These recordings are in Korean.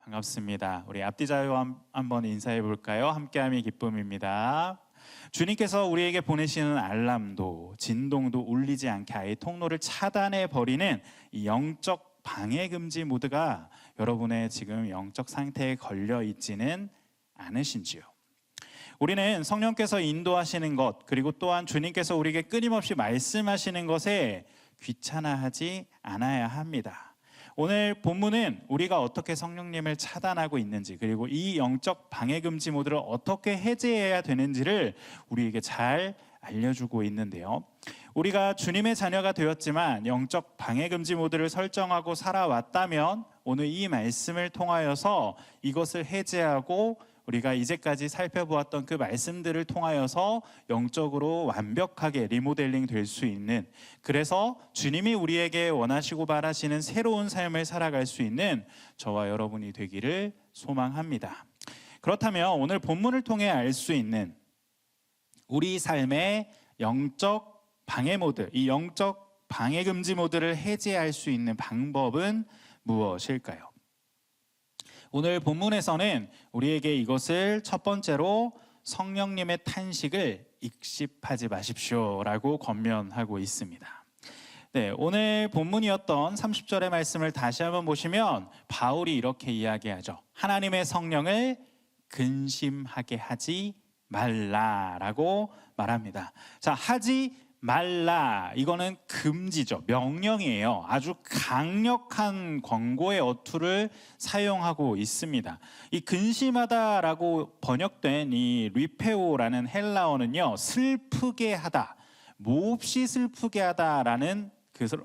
반갑습니다. 우리 앞뒤 자유 한번 인사해 볼까요? 함께함이 기쁨입니다. 주님께서 우리에게 보내시는 알람도 진동도 울리지 않게 아예 통로를 차단해 버리는 이 영적 방해 금지 모드가 여러분의 지금 영적 상태에 걸려 있지는 않으신지요? 우리는 성령께서 인도하시는 것, 그리고 또한 주님께서 우리에게 끊임없이 말씀하시는 것에 귀찮아하지 않아야 합니다. 오늘 본문은 우리가 어떻게 성령님을 차단하고 있는지, 그리고 이 영적 방해금지 모드를 어떻게 해제해야 되는지를 우리에게 잘 알려주고 있는데요. 우리가 주님의 자녀가 되었지만 영적 방해금지 모드를 설정하고 살아왔다면 오늘 이 말씀을 통하여서 이것을 해제하고 우리가 이제까지 살펴보았던 그 말씀들을 통하여서 영적으로 완벽하게 리모델링 될 수 있는, 그래서 주님이 우리에게 원하시고 바라시는 새로운 삶을 살아갈 수 있는 저와 여러분이 되기를 소망합니다. 그렇다면 오늘 본문을 통해 알 수 있는 우리 삶의 영적 방해 모드, 이 영적 방해 금지 모드를 해제할 수 있는 방법은 무엇일까요? 오늘 본문에서는 우리에게 이것을 첫 번째로 성령님의 탄식을 익십하지 마십시오라고 권면하고 있습니다. 네, 오늘 본문이었던 30절의 말씀을 다시 한번 보시면 바울이 이렇게 이야기하죠. 하나님의 성령을 근심하게 하지 말라라고 말합니다. 자, 하지 말라, 이거는 금지죠. 명령이에요. 아주 강력한 권고의 어투를 사용하고 있습니다. 이 근심하다라고 번역된 이 리페오라는 헬라어는요, 슬프게 하다, 몹시 슬프게 하다라는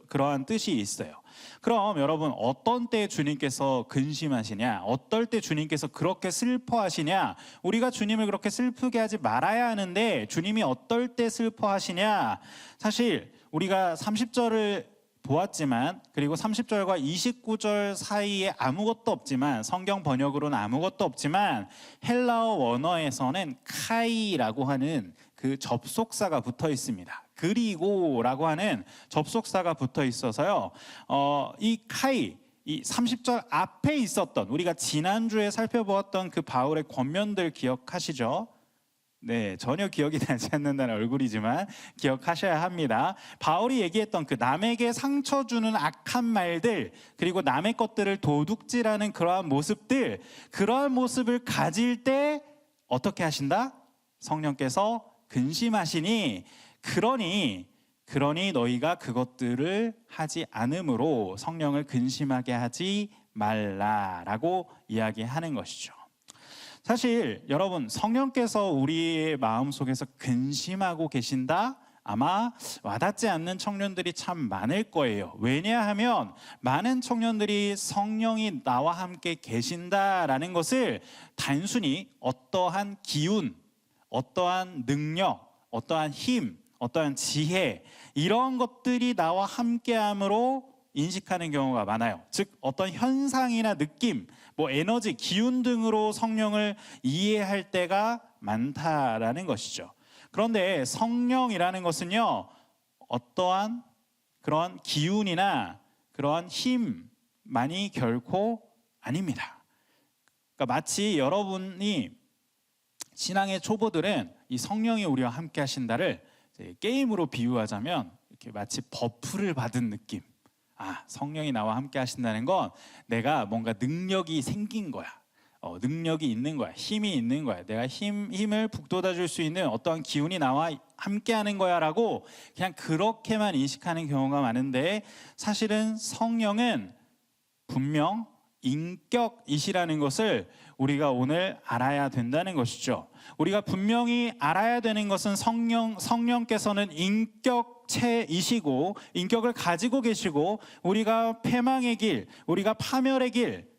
그러한 뜻이 있어요. 그럼 여러분, 어떤 때 주님께서 근심하시냐, 어떨 때 주님께서 그렇게 슬퍼하시냐, 우리가 주님을 그렇게 슬프게 하지 말아야 하는데 주님이 어떨 때 슬퍼하시냐, 사실 우리가 30절을 보았지만, 그리고 30절과 29절 사이에 아무것도 없지만, 성경 번역으로는 아무것도 없지만 헬라어 원어에서는 카이라고 하는 그 접속사가 붙어 있습니다. 그리고라고 하는 접속사가 붙어 있어서요, 이 카이, 이 30절 앞에 있었던, 우리가 지난주에 살펴보았던 그 바울의 권면들 기억하시죠? 네, 전혀 기억이 나지 않는다는 얼굴이지만 기억하셔야 합니다. 바울이 얘기했던 그 남에게 상처 주는 악한 말들, 그리고 남의 것들을 도둑질하는 그러한 모습들, 그러한 모습을 가질 때 어떻게 하신다? 성령께서 근심하시니, 그러니 너희가 그것들을 하지 않음으로 성령을 근심하게 하지 말라라고 이야기하는 것이죠. 사실 여러분, 성령께서 우리의 마음속에서 근심하고 계신다? 아마 와닿지 않는 청년들이 참 많을 거예요. 왜냐하면 많은 청년들이 성령이 나와 함께 계신다라는 것을 단순히 어떠한 기운, 어떠한 능력, 어떠한 힘, 어떠한 지혜, 이런 것들이 나와 함께함으로 인식하는 경우가 많아요. 즉 어떤 현상이나 느낌, 뭐 에너지, 기운 등으로 성령을 이해할 때가 많다라는 것이죠. 그런데 성령이라는 것은요, 어떠한 그런 기운이나 그러한 힘만이 결코 아닙니다. 그러니까 마치 여러분이, 신앙의 초보들은 이 성령이 우리와 함께 하신다를 게임으로 비유하자면 이렇게 마치 버프를 받은 느낌. 아, 성령이 나와 함께 하신다는 건 내가 뭔가 능력이 생긴 거야. 능력이 있는 거야. 힘이 있는 거야. 내가 힘을 북돋아 줄 수 있는 어떠한 기운이 나와 함께 하는 거야 라고 그냥 그렇게만 인식하는 경우가 많은데, 사실은 성령은 분명 인격이시라는 것을 우리가 오늘 알아야 된다는 것이죠. 우리가 분명히 알아야 되는 것은 성령께서는 인격체이시고 인격을 가지고 계시고, 우리가 패망의 길, 우리가 파멸의 길,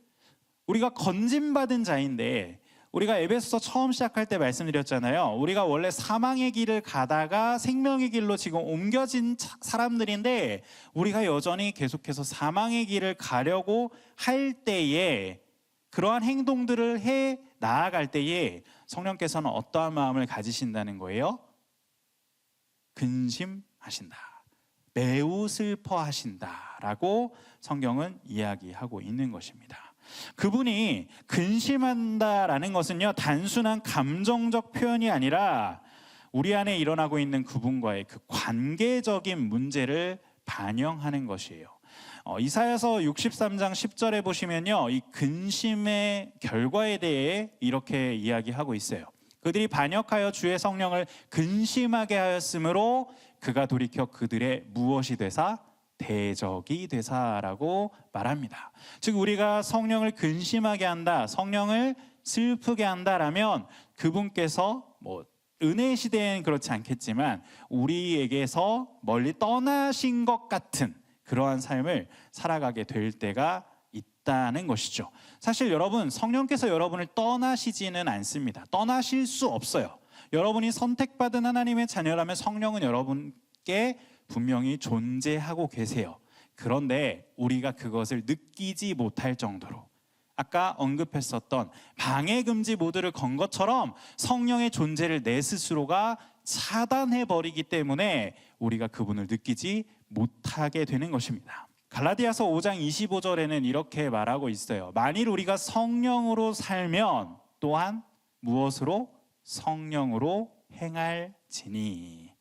우리가 건짐받은 자인데, 우리가 에베소서 처음 시작할 때 말씀드렸잖아요. 우리가 원래 사망의 길을 가다가 생명의 길로 지금 옮겨진 사람들인데, 우리가 여전히 계속해서 사망의 길을 가려고 할 때에, 그러한 행동들을 해 나아갈 때에 성령께서는 어떠한 마음을 가지신다는 거예요? 근심하신다, 매우 슬퍼하신다라고 성경은 이야기하고 있는 것입니다. 그분이 근심한다라는 것은요, 단순한 감정적 표현이 아니라 우리 안에 일어나고 있는 그분과의 그 관계적인 문제를 반영하는 것이에요. 이사야서 63장 10절에 보시면요, 이 근심의 결과에 대해 이렇게 이야기하고 있어요. 그들이 반역하여 주의 성령을 근심하게 하였으므로 그가 돌이켜 그들의 무엇이 되사 대적이 되사라고 말합니다. 즉 우리가 성령을 근심하게 한다, 성령을 슬프게 한다라면 그분께서 은혜 시대엔 그렇지 않겠지만 우리에게서 멀리 떠나신 것 같은 그러한 삶을 살아가게 될 때가 있다는 것이죠. 사실 여러분, 성령께서 여러분을 떠나시지는 않습니다. 떠나실 수 없어요. 여러분이 선택받은 하나님의 자녀라면 성령은 여러분께 분명히 존재하고 계세요. 그런데 우리가 그것을 느끼지 못할 정도로, 아까 언급했었던 방해금지 모드를 건 것처럼 성령의 존재를 내 스스로가 차단해버리기 때문에 우리가 그분을 느끼지 못하게 되는 것입니다. 갈라디아서 5장 25절에는 이렇게 말하고 있어요. 만일 우리가 성령으로 살면 또한 무엇으로? 성령으로 행할지니.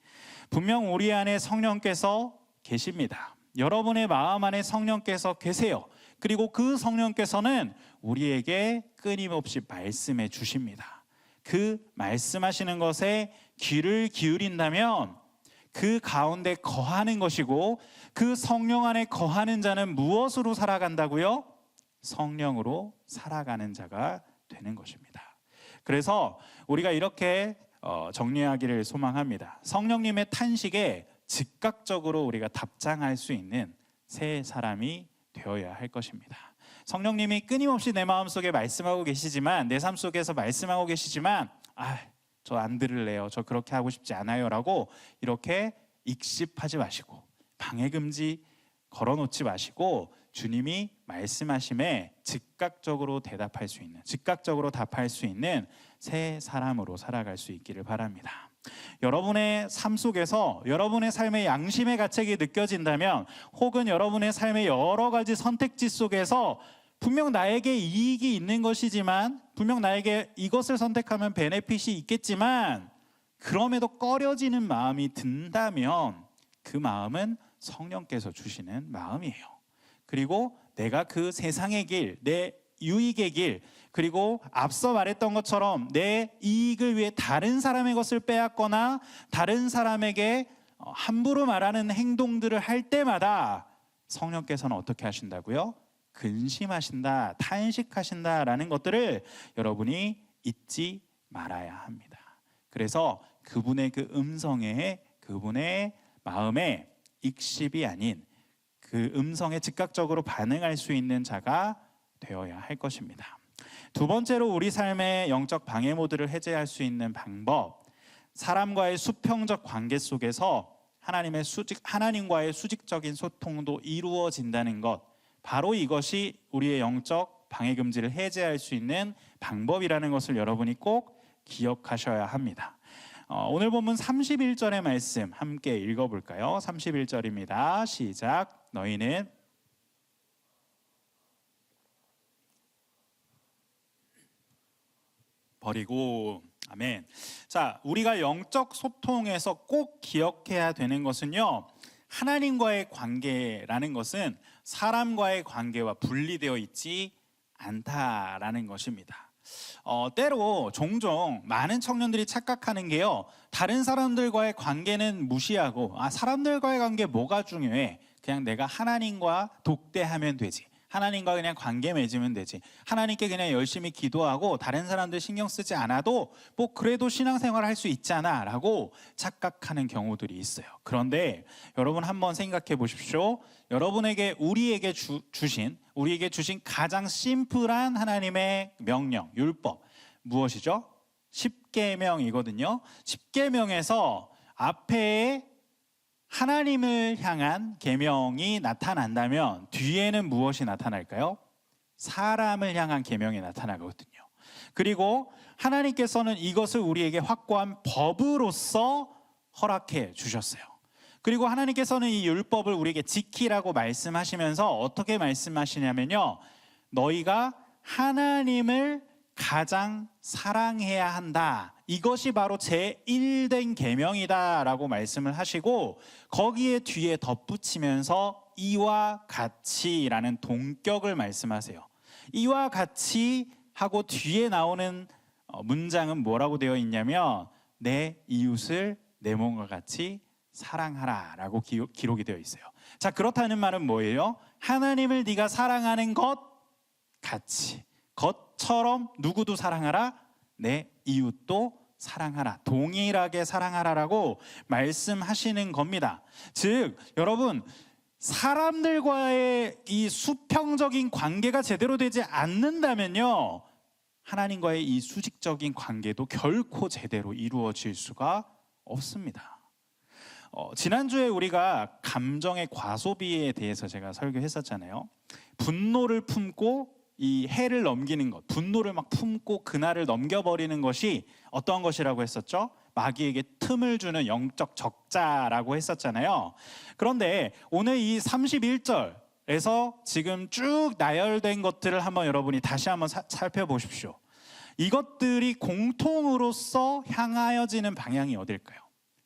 분명 우리 안에 성령께서 계십니다. 여러분의 마음 안에 성령께서 계세요. 그리고 그 성령께서는 우리에게 끊임없이 말씀해 주십니다. 그 말씀하시는 것에 귀를 기울인다면 그 가운데 거하는 것이고, 그 성령 안에 거하는 자는 무엇으로 살아간다고요? 성령으로 살아가는 자가 되는 것입니다. 그래서 우리가 이렇게 정리하기를 소망합니다. 성령님의 탄식에 즉각적으로 우리가 답장할 수 있는 새 사람이 되어야 할 것입니다. 성령님이 끊임없이 내 마음속에 말씀하고 계시지만, 내 삶 속에서 말씀하고 계시지만 저 안 들을래요, 저 그렇게 하고 싶지 않아요 라고 이렇게 익십하지 마시고, 방해금지 걸어놓지 마시고, 주님이 말씀하심에 즉각적으로 대답할 수 있는, 즉각적으로 답할 수 있는 새 사람으로 살아갈 수 있기를 바랍니다. 여러분의 삶 속에서 여러분의 삶의 양심의 가책이 느껴진다면, 혹은 여러분의 삶의 여러 가지 선택지 속에서 분명 나에게 이익이 있는 것이지만, 분명 나에게 이것을 선택하면 베네핏이 있겠지만 그럼에도 꺼려지는 마음이 든다면 그 마음은 성령께서 주시는 마음이에요. 그리고 내가 그 세상의 길, 내 유익의 길, 그리고 앞서 말했던 것처럼 내 이익을 위해 다른 사람의 것을 빼앗거나 다른 사람에게 함부로 말하는 행동들을 할 때마다 성령께서는 어떻게 하신다고요? 근심하신다, 탄식하신다라는 것들을 여러분이 잊지 말아야 합니다. 그래서 그분의 그 음성에, 그분의 마음에 익십이 아닌 그 음성에 즉각적으로 반응할 수 있는 자가 되어야 할 것입니다. 두 번째로 우리 삶의 영적 방해 모드를 해제할 수 있는 방법, 사람과의 수평적 관계 속에서 하나님과의 수직적인 소통도 이루어진다는 것, 바로 이것이 우리의 영적 방해 금지를 해제할 수 있는 방법이라는 것을 여러분이 꼭 기억하셔야 합니다. 오늘 본문 31절의 말씀 함께 읽어볼까요? 31절입니다. 시작. 너희는 버리고. 아멘. 자, 우리가 영적 소통에서 꼭 기억해야 되는 것은요, 하나님과의 관계라는 것은 사람과의 관계와 분리되어 있지 않다라는 것입니다. 때로 종종 많은 청년들이 착각하는 게요, 다른 사람들과의 관계는 무시하고, 사람들과의 관계 뭐가 중요해? 그냥 내가 하나님과 독대하면 되지, 하나님과 그냥 관계 맺으면 되지, 하나님께 그냥 열심히 기도하고 다른 사람들 신경 쓰지 않아도 뭐 그래도 신앙생활 할 수 있잖아 라고 착각하는 경우들이 있어요. 그런데 여러분 한번 생각해 보십시오. 여러분에게 우리에게 주신 가장 심플한 하나님의 명령, 율법 무엇이죠? 10계명이거든요. 10계명에서 앞에 하나님을 향한 계명이 나타난다면 뒤에는 무엇이 나타날까요? 사람을 향한 계명이 나타나거든요. 그리고 하나님께서는 이것을 우리에게 확고한 법으로서 허락해 주셨어요. 그리고 하나님께서는 이 율법을 우리에게 지키라고 말씀하시면서 어떻게 말씀하시냐면요, 너희가 하나님을 가장 사랑해야 한다. 이것이 바로 제1된 계명이다라고 말씀을 하시고 거기에 뒤에 덧붙이면서 이와 같이라는 동격을 말씀하세요. 이와 같이 하고 뒤에 나오는 문장은 뭐라고 되어 있냐면 내 이웃을 내 몸과 같이 사랑하라 라고 기록이 되어 있어요. 자, 그렇다는 말은 뭐예요? 하나님을 네가 사랑하는 것 같이, 것처럼 누구도 사랑하라, 내 이웃도 사랑하라, 동일하게 사랑하라라고 말씀하시는 겁니다. 즉 여러분, 사람들과의 이 수평적인 관계가 제대로 되지 않는다면요, 하나님과의 이 수직적인 관계도 결코 제대로 이루어질 수가 없습니다. 지난주에 우리가 감정의 과소비에 대해서 제가 설교했었잖아요. 분노를 품고 이 해를 넘기는 것, 분노를 막 품고 그날을 넘겨버리는 것이 어떤 것이라고 했었죠? 마귀에게 틈을 주는 영적 적자라고 했었잖아요. 그런데 오늘 이 31절에서 지금 쭉 나열된 것들을 한번 여러분이 다시 한번 살펴보십시오. 이것들이 공통으로서 향하여지는 방향이 어딜까요?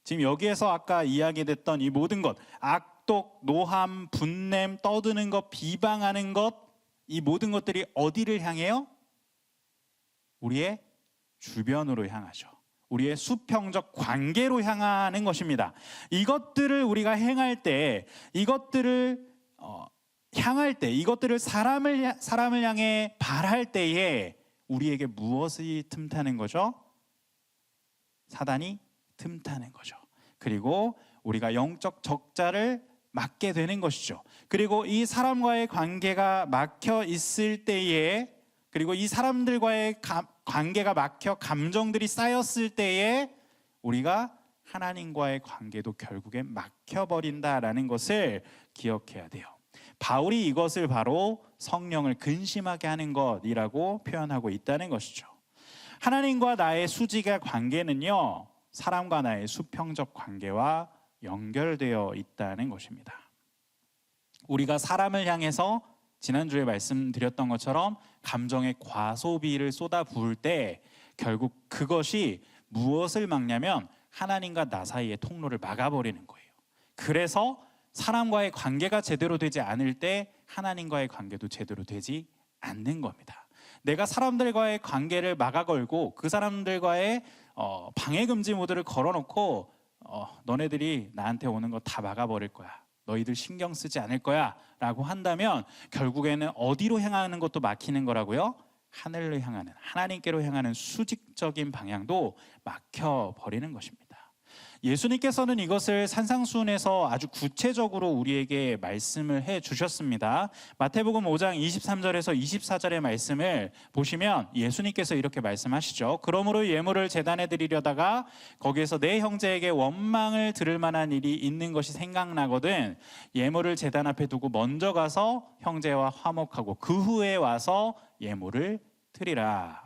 지금 여기에서 아까 이야기됐던 이 모든 것, 악독, 노함, 분냄, 떠드는 것, 비방하는 것, 이 모든 것들이 어디를 향해요? 우리의 주변으로 향하죠. 우리의 수평적 관계로 향하는 것입니다. 이것들을 우리가 행할 때, 이것들을 향할 때, 이것들을 사람을 향해 바랄 때에 우리에게 무엇이 틈타는 거죠? 사단이 틈타는 거죠. 그리고 우리가 영적 적자를 맞게 되는 것이죠. 그리고 이 사람과의 관계가 막혀 있을 때에, 그리고 이 사람들과의 관계가 막혀 감정들이 쌓였을 때에 우리가 하나님과의 관계도 결국에 막혀버린다라는 것을 기억해야 돼요. 바울이 이것을 바로 성령을 근심하게 하는 것이라고 표현하고 있다는 것이죠. 하나님과 나의 수직의 관계는요, 사람과 나의 수평적 관계와 연결되어 있다는 것입니다. 우리가 사람을 향해서 지난주에 말씀드렸던 것처럼 감정의 과소비를 쏟아부을 때 결국 그것이 무엇을 막냐면 하나님과 나 사이의 통로를 막아버리는 거예요. 그래서 사람과의 관계가 제대로 되지 않을 때 하나님과의 관계도 제대로 되지 않는 겁니다. 내가 사람들과의 관계를 막아걸고 그 사람들과의 방해금지 모드를 걸어놓고 너네들이 나한테 오는 거 다 막아버릴 거야, 너희들 신경 쓰지 않을 거야 라고 한다면 결국에는 어디로 향하는 것도 막히는 거라고요? 하늘로 향하는, 하나님께로 향하는 수직적인 방향도 막혀버리는 것입니다. 예수님께서는 이것을 산상수훈에서 아주 구체적으로 우리에게 말씀을 해 주셨습니다. 마태복음 5장 23절에서 24절의 말씀을 보시면 예수님께서 이렇게 말씀하시죠. 그러므로 예물을 제단에 드리려다가 거기에서 내 형제에게 원망을 들을 만한 일이 있는 것이 생각나거든 예물을 제단 앞에 두고 먼저 가서 형제와 화목하고 그 후에 와서 예물을 드리라.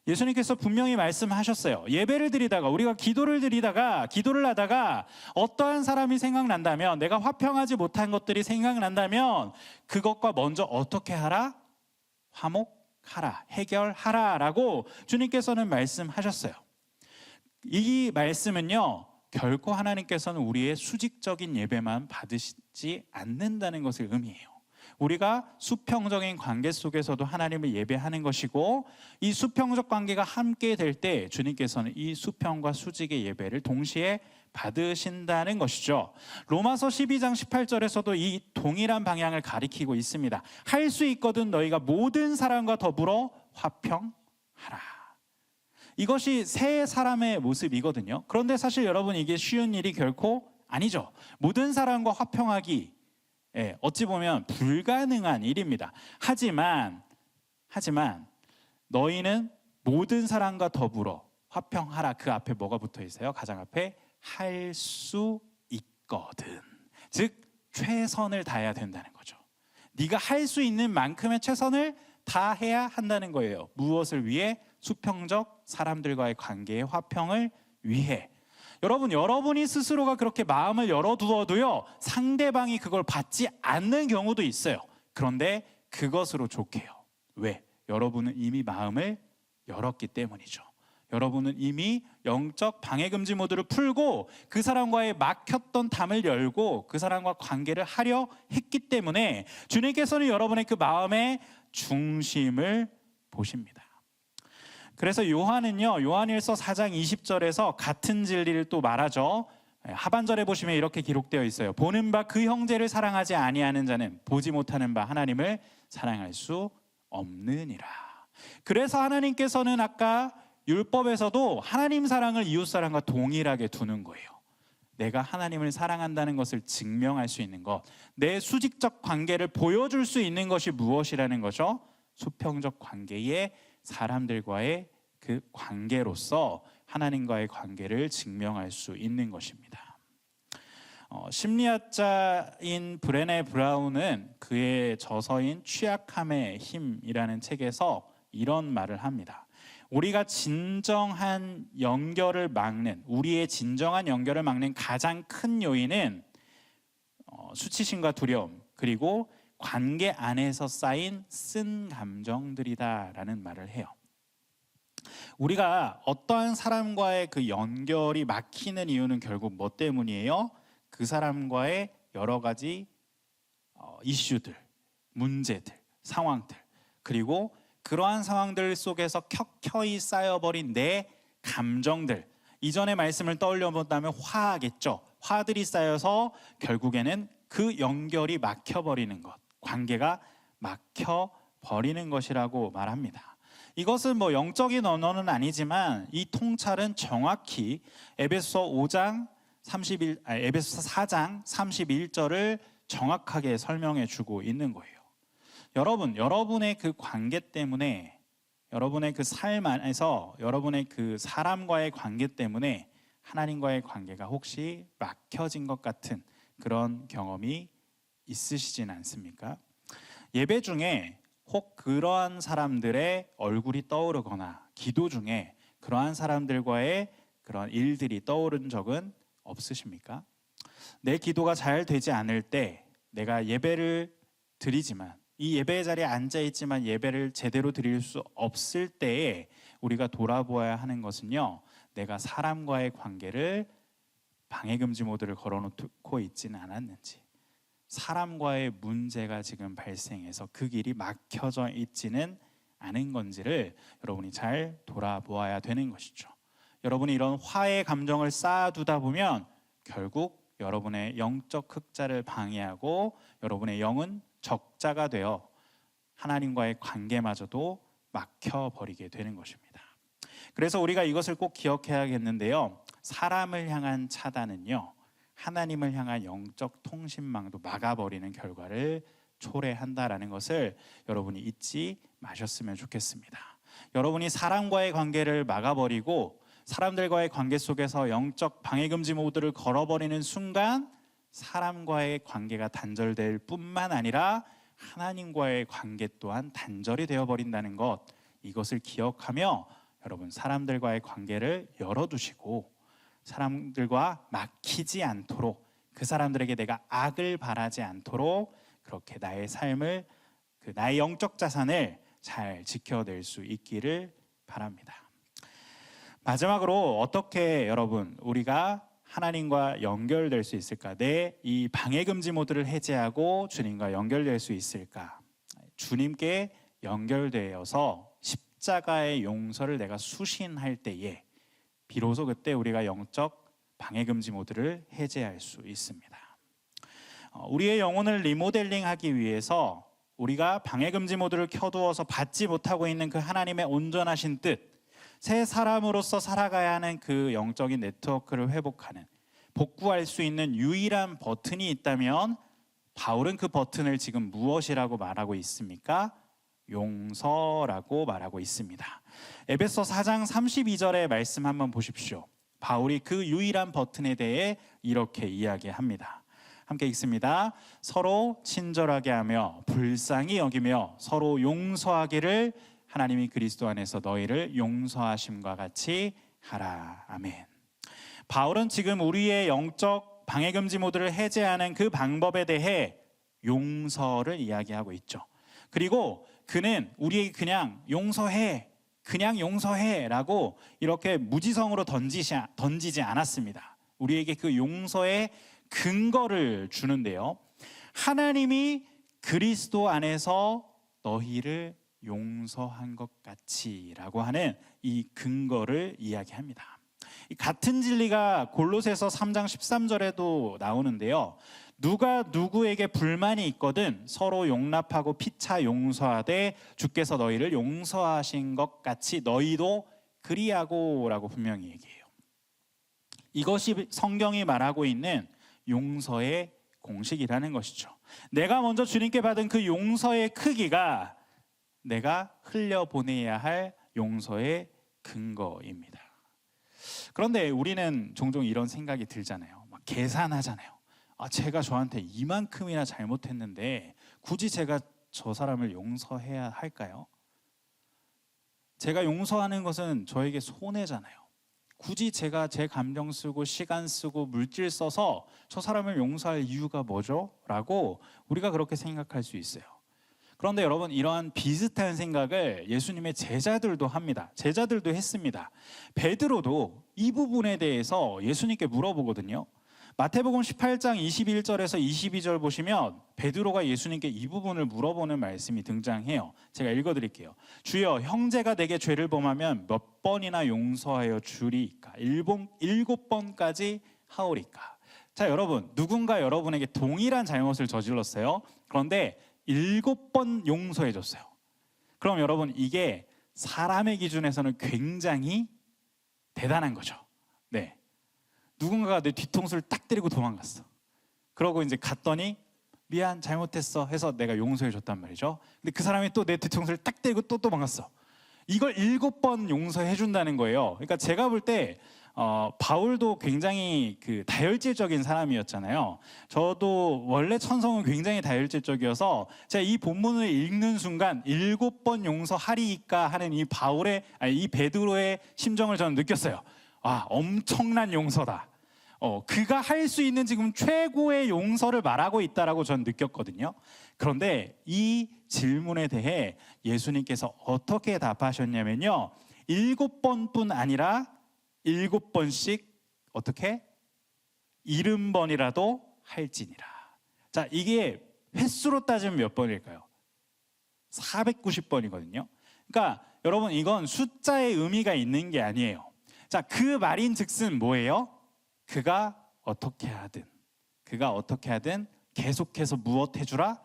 예수님께서 분명히 말씀하셨어요. 예배를 드리다가, 우리가 기도를 하다가 어떠한 사람이 생각난다면, 내가 화평하지 못한 것들이 생각난다면 그것과 먼저 어떻게 하라? 화목하라, 해결하라 라고 주님께서는 말씀하셨어요. 이 말씀은요, 결코 하나님께서는 우리의 수직적인 예배만 받으시지 않는다는 것을 의미해요. 우리가 수평적인 관계 속에서도 하나님을 예배하는 것이고, 이 수평적 관계가 함께 될 때 주님께서는 이 수평과 수직의 예배를 동시에 받으신다는 것이죠. 로마서 12장 18절에서도 이 동일한 방향을 가리키고 있습니다. 할 수 있거든 너희가 모든 사람과 더불어 화평하라. 이것이 새 사람의 모습이거든요. 그런데 사실 여러분, 이게 쉬운 일이 결코 아니죠. 모든 사람과 화평하기, 어찌 보면 불가능한 일입니다. 하지만 너희는 모든 사람과 더불어 화평하라. 그 앞에 뭐가 붙어 있어요? 가장 앞에 할 수 있거든. 즉 최선을 다해야 된다는 거죠. 네가 할 수 있는 만큼의 최선을 다해야 한다는 거예요. 무엇을 위해? 수평적 사람들과의 관계의 화평을 위해. 여러분이 스스로가 그렇게 마음을 열어두어도요, 상대방이 그걸 받지 않는 경우도 있어요. 그런데 그것으로 족해요. 왜? 여러분은 이미 마음을 열었기 때문이죠. 여러분은 이미 영적 방해금지 모드를 풀고 그 사람과의 막혔던 담을 열고 그 사람과 관계를 하려 했기 때문에 주님께서는 여러분의 그 마음의 중심을 보십니다. 그래서 요한은요, 요한일서 4장 20절에서 같은 진리를 또 말하죠. 하반절에 보시면 이렇게 기록되어 있어요. 보는 바 그 형제를 사랑하지 아니하는 자는 보지 못하는 바 하나님을 사랑할 수 없느니라. 그래서 하나님께서는 아까 율법에서도 하나님 사랑을 이웃 사랑과 동일하게 두는 거예요. 내가 하나님을 사랑한다는 것을 증명할 수 있는 것, 내 수직적 관계를 보여줄 수 있는 것이 무엇이라는 거죠? 수평적 관계의 사람들과의 그 관계로서 하나님과의 관계를 증명할 수 있는 것입니다. 심리학자인 브레네 브라운은 그의 저서인 취약함의 힘이라는 책에서 이런 말을 합니다. 우리의 진정한 연결을 막는 가장 큰 요인은 수치심과 두려움, 그리고 관계 안에서 쌓인 쓴 감정들이다라는 말을 해요. 우리가 어떠한 사람과의 그 연결이 막히는 이유는 결국 뭐 때문이에요? 그 사람과의 여러 가지 이슈들, 문제들, 상황들, 그리고 그러한 상황들 속에서 켜켜이 쌓여버린 내 감정들, 이전의 말씀을 떠올려 본다면 화겠죠. 화들이 쌓여서 결국에는 그 연결이 막혀버리는 것, 관계가 막혀버리는 것이라고 말합니다. 이것은 뭐 영적인 언어는 아니지만 이 통찰은 정확히 에베소 4장 31절을 정확하게 설명해 주고 있는 거예요. 여러분의 그 관계 때문에, 여러분의 그 삶 안에서 여러분의 그 사람과의 관계 때문에 하나님과의 관계가 혹시 막혀진 것 같은 그런 경험이 있으시진 않습니까? 예배 중에 혹 그러한 사람들의 얼굴이 떠오르거나 기도 중에 그러한 사람들과의 그런 일들이 떠오른 적은 없으십니까? 내 기도가 잘 되지 않을 때, 내가 예배를 드리지만, 이 예배의 자리에 앉아 있지만 예배를 제대로 드릴 수 없을 때에 우리가 돌아보아야 하는 것은요, 내가 사람과의 관계를 방해금지 모드를 걸어놓고 있지는 않았는지, 사람과의 문제가 지금 발생해서 그 길이 막혀져 있지는 않은 건지를 여러분이 잘 돌아보아야 되는 것이죠. 여러분이 이런 화의 감정을 쌓아두다 보면 결국 여러분의 영적 흑자를 방해하고 여러분의 영은 적자가 되어 하나님과의 관계마저도 막혀버리게 되는 것입니다. 그래서 우리가 이것을 꼭 기억해야겠는데요, 사람을 향한 차단은요, 하나님을 향한 영적 통신망도 막아버리는 결과를 초래한다라는 것을 여러분이 잊지 마셨으면 좋겠습니다. 여러분이 사람과의 관계를 막아버리고 사람들과의 관계 속에서 영적 방해금지 모드를 걸어버리는 순간 사람과의 관계가 단절될 뿐만 아니라 하나님과의 관계 또한 단절이 되어버린다는 것, 이것을 기억하며 여러분 사람들과의 관계를 열어두시고 사람들과 막히지 않도록, 그 사람들에게 내가 악을 바라지 않도록 그렇게 나의 삶을, 나의 영적 자산을 잘 지켜낼 수 있기를 바랍니다. 마지막으로 어떻게 여러분 우리가 하나님과 연결될 수 있을까? 내 이 방해금지 모드를 해제하고 주님과 연결될 수 있을까? 주님께 연결되어서 십자가의 용서를 내가 수신할 때에 비로소 그때 우리가 영적 방해금지 모드를 해제할 수 있습니다. 우리의 영혼을 리모델링하기 위해서 우리가 방해금지 모드를 켜두어서 받지 못하고 있는 그 하나님의 온전하신 뜻, 새 사람으로서 살아가야 하는 그 영적인 네트워크를 회복하는, 복구할 수 있는 유일한 버튼이 있다면 바울은 그 버튼을 지금 무엇이라고 말하고 있습니까? 용서라고 말하고 있습니다. 에베소 4장 32절의 말씀 한번 보십시오. 바울이 그 유일한 버튼에 대해 이렇게 이야기합니다. 함께 읽습니다. 서로 친절하게 하며 불쌍히 여기며 서로 용서하기를 하나님이 그리스도 안에서 너희를 용서하심과 같이 하라. 아멘. 바울은 지금 우리의 영적 방해금지 모드를 해제하는 그 방법에 대해 용서를 이야기하고 있죠. 그리고 그는 우리에게 그냥 용서해라고 이렇게 무지성으로 던지지 않았습니다. 우리에게 그 용서의 근거를 주는데요. 하나님이 그리스도 안에서 너희를 용서한 것 같이라고 하는 이 근거를 이야기합니다. 같은 진리가 골로새서 3장 13절에도 나오는데요. 누가 누구에게 불만이 있거든 서로 용납하고 피차 용서하되 주께서 너희를 용서하신 것 같이 너희도 그리하고라고 분명히 얘기해요. 이것이 성경이 말하고 있는 용서의 공식이라는 것이죠. 내가 먼저 주님께 받은 그 용서의 크기가 내가 흘려보내야 할 용서의 근거입니다. 그런데 우리는 종종 이런 생각이 들잖아요. 막 계산하잖아요. 제가 저한테 이만큼이나 잘못했는데 굳이 제가 저 사람을 용서해야 할까요? 제가 용서하는 것은 저에게 손해잖아요. 굳이 제가 제 감정 쓰고 시간 쓰고 물질 써서 저 사람을 용서할 이유가 뭐죠? 라고 우리가 그렇게 생각할 수 있어요. 그런데 여러분, 이러한 비슷한 생각을 예수님의 제자들도 합니다. 제자들도 했습니다. 베드로도 이 부분에 대해서 예수님께 물어보거든요. 마태복음 18장 21절에서 22절 보시면 베드로가 예수님께 이 부분을 물어보는 말씀이 등장해요. 제가 읽어드릴게요. 주여, 형제가 내게 죄를 범하면 몇 번이나 용서하여 주리이까? 7번까지 하오리까? 자, 여러분, 누군가 여러분에게 동일한 잘못을 저질렀어요. 그런데 7번 용서해 줬어요. 그럼 여러분, 이게 사람의 기준에서는 굉장히 대단한 거죠. 네. 누군가가 내 뒤통수를 딱 때리고 도망갔어. 그러고 이제 갔더니 미안, 잘못했어 해서 내가 용서해 줬단 말이죠. 근데 그 사람이 또 내 뒤통수를 딱 때리고 또 도망갔어. 이걸 7번 용서해 준다는 거예요. 그러니까 제가 볼 때 바울도 굉장히 그 다혈질적인 사람이었잖아요. 저도 원래 천성은 굉장히 다혈질적이어서 제가 이 본문을 읽는 순간 7번 용서하리이까 하는 이 베드로의 심정을 저는 느꼈어요. 엄청난 용서다. 그가 할 수 있는 지금 최고의 용서를 말하고 있다라고 저는 느꼈거든요. 그런데 이 질문에 대해 예수님께서 어떻게 답하셨냐면요. 7번뿐 아니라 7번씩 어떻게? 70번이라도 할지니라. 자, 이게 횟수로 따지면 몇 번일까요? 490번이거든요. 그러니까 여러분, 이건 숫자의 의미가 있는 게 아니에요. 자, 그 말인 즉슨 뭐예요? 그가 어떻게 하든 계속해서 무엇 해주라?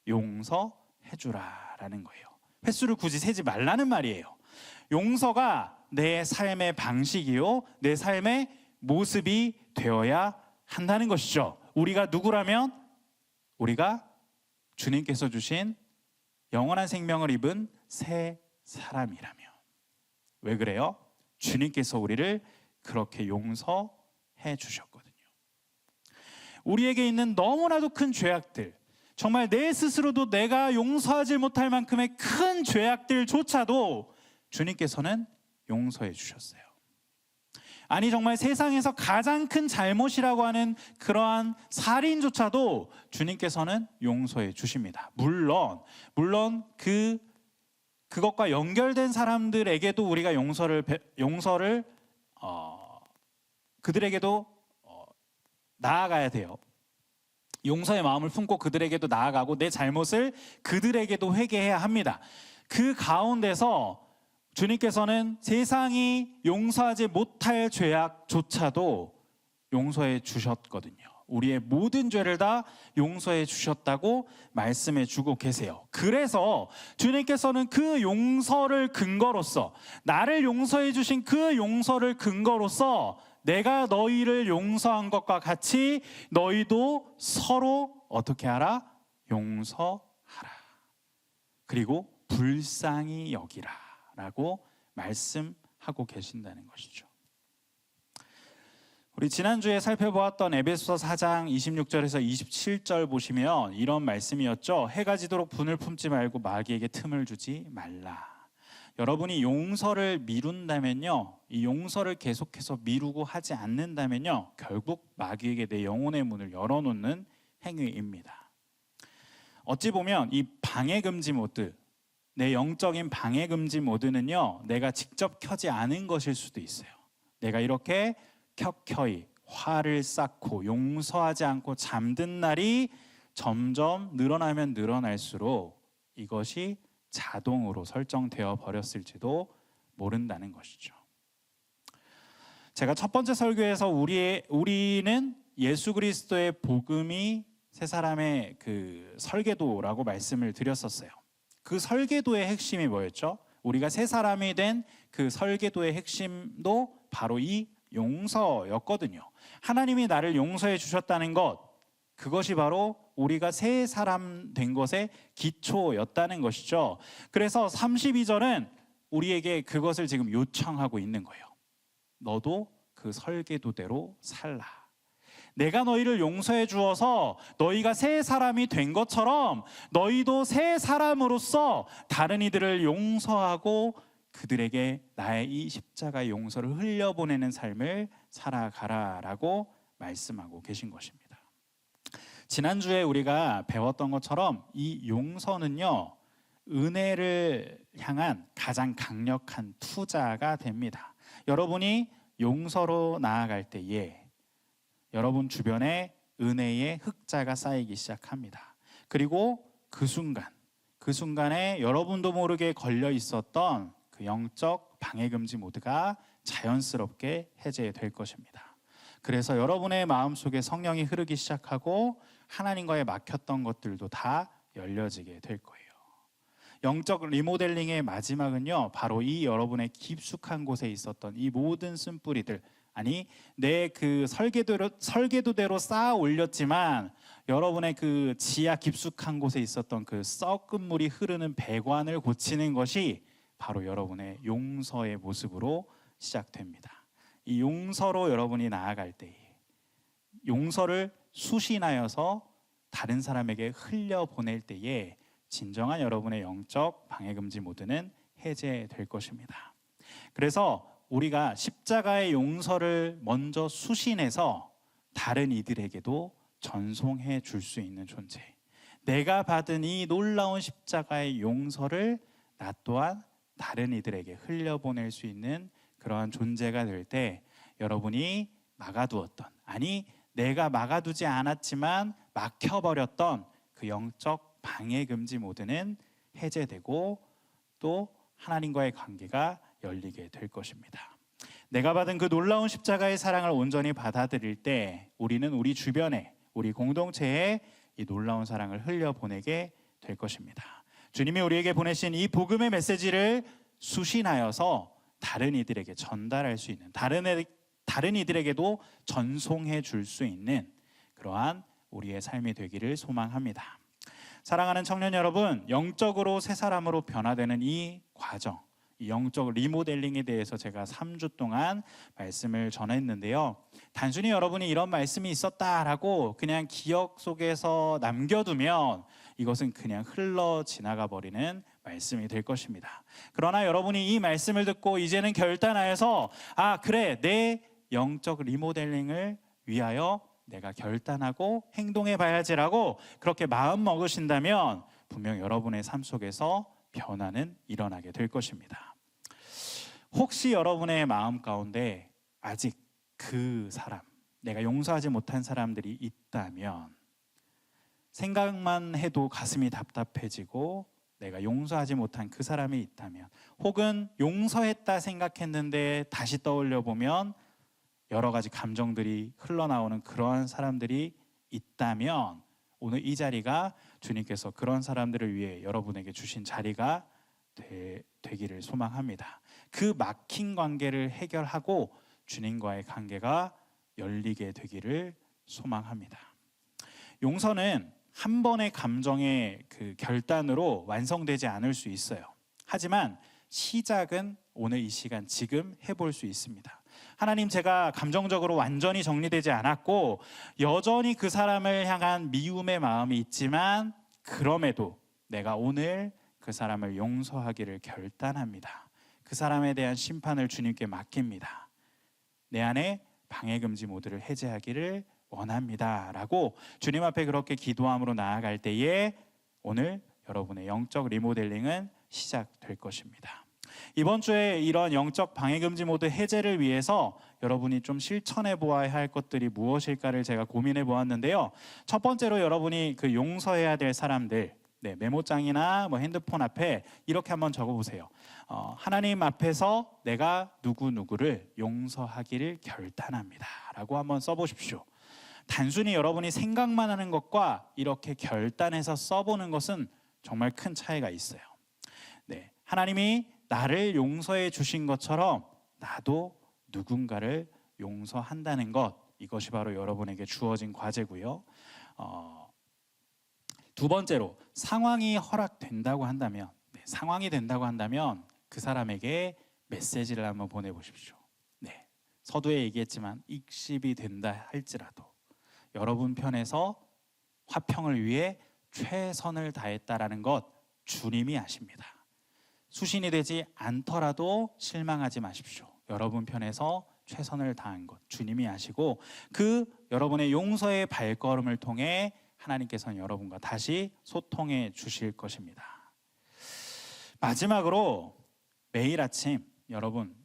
용서해주라 라는 거예요. 횟수를 굳이 세지 말라는 말이에요. 용서가 내 삶의 방식이요, 내 삶의 모습이 되어야 한다는 것이죠. 우리가 누구라면? 우리가 주님께서 주신 영원한 생명을 입은 새 사람이라면. 왜 그래요? 주님께서 우리를 그렇게 용서해 주셨거든요. 우리에게 있는 너무나도 큰 죄악들, 정말 내 스스로도 내가 용서하지 못할 만큼의 큰 죄악들조차도 주님께서는 용서해 주셨어요. 아니, 정말 세상에서 가장 큰 잘못이라고 하는 그러한 살인조차도 주님께서는 용서해 주십니다. 물론 그것과 연결된 사람들에게도 우리가 용서를 그들에게도 나아가야 돼요. 용서의 마음을 품고 그들에게도 나아가고 내 잘못을 그들에게도 회개해야 합니다. 그 가운데서 주님께서는 세상이 용서하지 못할 죄악조차도 용서해 주셨거든요. 우리의 모든 죄를 다 용서해 주셨다고 말씀해 주고 계세요. 그래서 주님께서는 그 용서를 근거로서, 나를 용서해 주신 그 용서를 근거로서 내가 너희를 용서한 것과 같이 너희도 서로 어떻게 하라? 용서하라. 그리고 불쌍히 여기라 라고 말씀하고 계신다는 것이죠. 우리 지난주에 살펴보았던 에베소서 4장 26절에서 27절 보시면 이런 말씀이었죠. 해가 지도록 분을 품지 말고 마귀에게 틈을 주지 말라. 여러분이 용서를 미룬다면요, 이 용서를 계속해서 미루고 하지 않는다면요, 결국 마귀에게 내 영혼의 문을 열어놓는 행위입니다. 어찌 보면 이 방해금지 모드, 내 영적인 방해금지 모드는요, 내가 직접 켜지 않은 것일 수도 있어요. 내가 이렇게 켜켜이 화를 쌓고 용서하지 않고 잠든 날이 점점 늘어나면 늘어날수록 이것이 자동으로 설정되어 버렸을지도 모른다는 것이죠. 제가 첫 번째 설교에서 우리는 예수 그리스도의 복음이 세 사람의 그 설계도라고 말씀을 드렸었어요. 그 설계도의 핵심이 뭐였죠? 우리가 세 사람이 된 그 설계도의 핵심도 바로 이 용서였거든요. 하나님이 나를 용서해 주셨다는 것, 그것이 바로 우리가 새 사람 된 것의 기초였다는 것이죠. 그래서 32절은 우리에게 그것을 지금 요청하고 있는 거예요. 너도 그 설계도대로 살라. 내가 너희를 용서해 주어서 너희가 새 사람이 된 것처럼 너희도 새 사람으로서 다른 이들을 용서하고 그들에게 나의 이 십자가의 용서를 흘려보내는 삶을 살아가라라고 말씀하고 계신 것입니다. 지난주에 우리가 배웠던 것처럼 이 용서는요, 은혜를 향한 가장 강력한 투자가 됩니다. 여러분이 용서로 나아갈 때에 여러분 주변에 은혜의 흑자가 쌓이기 시작합니다. 그리고 그 순간에 여러분도 모르게 걸려 있었던 그 영적 방해금지 모드가 자연스럽게 해제될 것입니다. 그래서 여러분의 마음속에 성령이 흐르기 시작하고 하나님과의 막혔던 것들도 다 열려지게 될 거예요. 영적 리모델링의 마지막은요, 바로 이 여러분의 깊숙한 곳에 있었던 이 모든 쓴뿌리들, 아니 내 그 설계도대로 쌓아 올렸지만 여러분의 그 지하 깊숙한 곳에 있었던 그 썩은 물이 흐르는 배관을 고치는 것이 바로 여러분의 용서의 모습으로 시작됩니다. 이 용서로 여러분이 나아갈 때에 용서를 수신하여서 다른 사람에게 흘려보낼 때에 진정한 여러분의 영적 방해금지 모드는 해제될 것입니다. 그래서 우리가 십자가의 용서를 먼저 수신해서 다른 이들에게도 전송해 줄 수 있는 존재, 내가 받은 이 놀라운 십자가의 용서를 나 또한 다른 이들에게 흘려보낼 수 있는 그러한 존재가 될 때 여러분이 막아두었던, 아니 내가 막아두지 않았지만 막혀버렸던 그 영적 방해금지 모드는 해제되고 또 하나님과의 관계가 열리게 될 것입니다. 내가 받은 그 놀라운 십자가의 사랑을 온전히 받아들일 때 우리는 우리 주변에, 우리 공동체에 이 놀라운 사랑을 흘려보내게 될 것입니다. 주님이 우리에게 보내신 이 복음의 메시지를 수신하여서 다른 이들에게 전달할 수 있는, 다른 이들에게도 전송해 줄 수 있는 그러한 우리의 삶이 되기를 소망합니다. 사랑하는 청년 여러분, 영적으로 새 사람으로 변화되는 이 과정, 이 영적 리모델링에 대해서 제가 3주 동안 말씀을 전했는데요. 단순히 여러분이 이런 말씀이 있었다라고 그냥 기억 속에서 남겨두면 이것은 그냥 흘러 지나가 버리는 말씀이 될 것입니다. 그러나 여러분이 이 말씀을 듣고 이제는 결단하여서 그래, 내 영적 리모델링을 위하여 내가 결단하고 행동해 봐야지라고 그렇게 마음 먹으신다면 분명 여러분의 삶 속에서 변화는 일어나게 될 것입니다. 혹시 여러분의 마음 가운데 아직 그 사람, 내가 용서하지 못한 사람들이 있다면, 생각만 해도 가슴이 답답해지고 내가 용서하지 못한 그 사람이 있다면, 혹은 용서했다 생각했는데 다시 떠올려 보면 여러 가지 감정들이 흘러나오는 그러한 사람들이 있다면 오늘 이 자리가 주님께서 그런 사람들을 위해 여러분에게 주신 자리가 되기를 소망합니다. 그 막힌 관계를 해결하고 주님과의 관계가 열리게 되기를 소망합니다. 용서는 한 번의 감정의 그 결단으로 완성되지 않을 수 있어요. 하지만 시작은 오늘 이 시간 지금 해볼 수 있습니다. 하나님, 제가 감정적으로 완전히 정리되지 않았고 여전히 그 사람을 향한 미움의 마음이 있지만 그럼에도 내가 오늘 그 사람을 용서하기를 결단합니다. 그 사람에 대한 심판을 주님께 맡깁니다. 내 안에 방해금지 모드를 해제하기를 원합니다 라고 주님 앞에 그렇게 기도함으로 나아갈 때에 오늘 여러분의 영적 리모델링은 시작될 것입니다. 이번 주에 이런 영적 방해금지 모드 해제를 위해서 여러분이 좀 실천해 보아야 할 것들이 무엇일까를 제가 고민해 보았는데요. 첫 번째로 여러분이 그 용서해야 될 사람들, 메모장이나 뭐 핸드폰 앞에 이렇게 한번 적어보세요. 하나님 앞에서 내가 누구누구를 용서하기를 결단합니다 라고 한번 써보십시오. 단순히 여러분이 생각만 하는 것과 이렇게 결단해서 써보는 것은 정말 큰 차이가 있어요. 하나님이 나를 용서해 주신 것처럼 나도 누군가를 용서한다는 것, 이것이 바로 여러분에게 주어진 과제고요. 두 번째로 상황이 허락된다고 한다면, 상황이 된다고 한다면 그 사람에게 메시지를 한번 보내보십시오. 서두에 얘기했지만 익십이 된다 할지라도 여러분 편에서 화평을 위해 최선을 다했다라는 것 주님이 아십니다. 수신이 되지 않더라도 실망하지 마십시오. 여러분 편에서 최선을 다한 것 주님이 아시고 그 여러분의 용서의 발걸음을 통해 하나님께서는 여러분과 다시 소통해 주실 것입니다. 마지막으로 매일 아침 여러분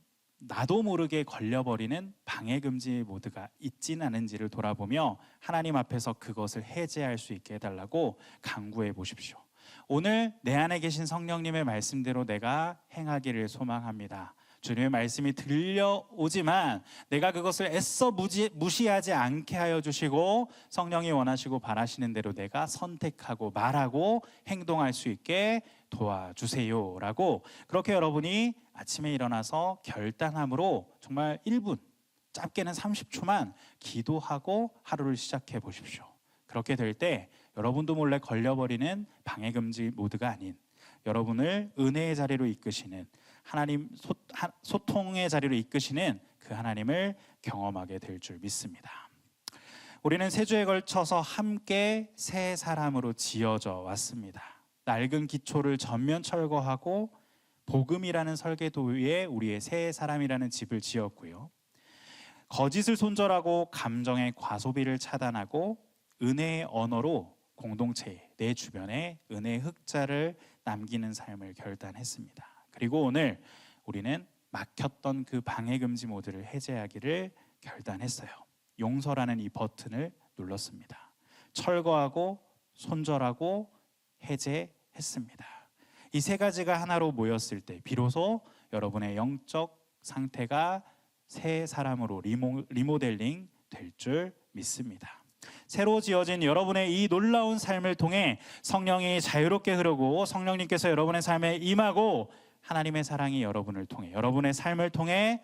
나도 모르게 걸려버리는 방해금지 모드가 있진 않은지를 돌아보며 하나님 앞에서 그것을 해제할 수 있게 해달라고 간구해 보십시오. 오늘 내 안에 계신 성령님의 말씀대로 내가 행하기를 소망합니다. 주님의 말씀이 들려오지만 내가 그것을 애써 무시하지 않게 하여 주시고 성령이 원하시고 바라시는 대로 내가 선택하고 말하고 행동할 수 있게 도와주세요 라고 그렇게 여러분이 아침에 일어나서 결단함으로 정말 1분, 짧게는 30초만 기도하고 하루를 시작해 보십시오. 그렇게 될 때 여러분도 몰래 걸려버리는 방해금지 모드가 아닌 여러분을 은혜의 자리로 이끄시는 하나님 소통의 자리로 이끄시는 그 하나님을 경험하게 될 줄 믿습니다. 우리는 세 주에 걸쳐서 함께 새 사람으로 지어져 왔습니다. 낡은 기초를 전면 철거하고 복음이라는 설계도 위에 우리의 새 사람이라는 집을 지었고요. 거짓을 손절하고 감정의 과소비를 차단하고 은혜의 언어로 공동체 내 주변에 은혜의 흑자를 남기는 삶을 결단했습니다. 그리고 오늘 우리는 막혔던 그 방해금지 모드를 해제하기를 결단했어요. 용서라는 이 버튼을 눌렀습니다. 철거하고 손절하고 해제했습니다. 이 세 가지가 하나로 모였을 때 비로소 여러분의 영적 상태가 새 사람으로 리모델링 될 줄 믿습니다. 새로 지어진 여러분의 이 놀라운 삶을 통해 성령이 자유롭게 흐르고 성령님께서 여러분의 삶에 임하고 하나님의 사랑이 여러분을 통해 여러분의 삶을 통해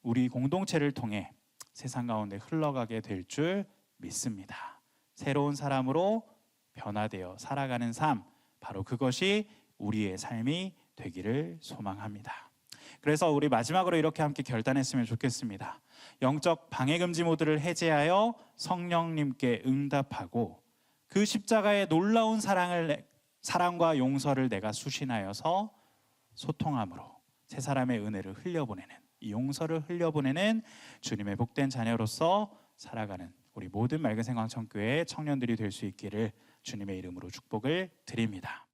우리 공동체를 통해 세상 가운데 흘러가게 될 줄 믿습니다. 새로운 사람으로 변화되어 살아가는 삶, 바로 그것이 우리의 삶이 되기를 소망합니다. 그래서 우리 마지막으로 이렇게 함께 결단했으면 좋겠습니다. 영적 방해금지 모드를 해제하여 성령님께 응답하고 그 십자가의 놀라운 사랑과 용서를 내가 수신하여서 소통함으로 새 사람의 은혜를 흘려보내는 이 용서를 흘려보내는 주님의 복된 자녀로서 살아가는 우리 모든 맑은 생광천교회 청년들이 될 수 있기를 주님의 이름으로 축복을 드립니다.